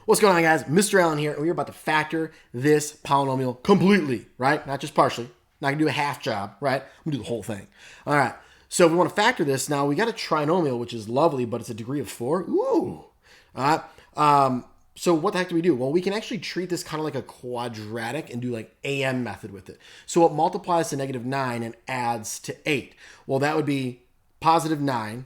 What's going on, guys? Mr. Allen here, and we're about to factor this polynomial completely, right? Not just partially. Not going to do a half job, right? I'm going to do the whole thing. All right. So if we want to factor this, now we got a trinomial, which is lovely, but it's a degree of 4. Ooh. All right. So what the heck do we do? Well, we can actually treat this kind of like a quadratic and do like AM method with it. So it multiplies to -9 and adds to 8. Well, that would be positive 9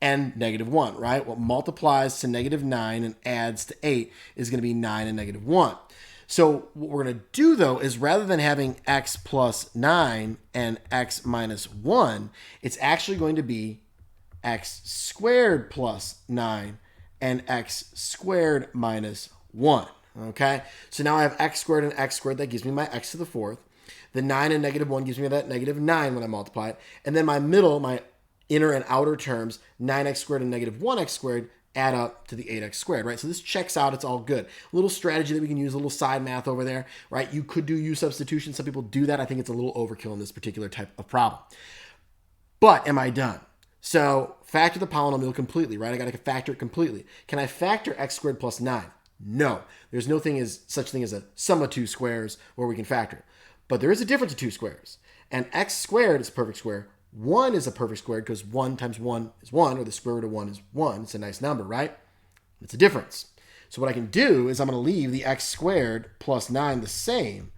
and -1, right? What multiplies to -9 and adds to 8 is going to be 9 and -1. So what we're going to do, though, is rather than having x plus 9 and x minus 1, it's actually going to be x squared plus 9 and x squared minus 1, okay? So now I have x squared and x squared. That gives me my x to the 4th. The 9 and -1 gives me that -9 when I multiply it. And then my middle, my inner and outer terms, 9x squared and -1x squared, add up to the 8x squared, right? So this checks out. It's all good. A little strategy that we can use, a little side math over there, right? You could do U substitution. Some people do that. I think it's a little overkill in this particular type of problem. But am I done? So factor the polynomial completely, right? I got to factor it completely. Can I factor x squared plus 9? No. There's no such thing as a sum of two squares where we can factor it. But there is a difference of two squares. And x squared is a perfect square. 1 is a perfect square because 1 times 1 is 1, or the square root of 1 is 1. It's a nice number, right? It's a difference. So what I can do is I'm going to leave the x squared plus 9 the same,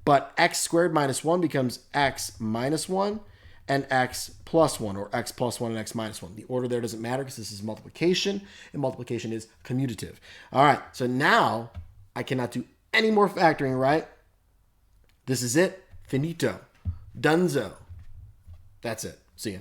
but x squared minus 1 becomes x minus 1 and x plus 1, or x plus 1 and x minus 1. The order there doesn't matter because this is multiplication, and multiplication is commutative. All right, so now I cannot do any more factoring, right? This is it. Finito. Dunzo. That's it. See ya.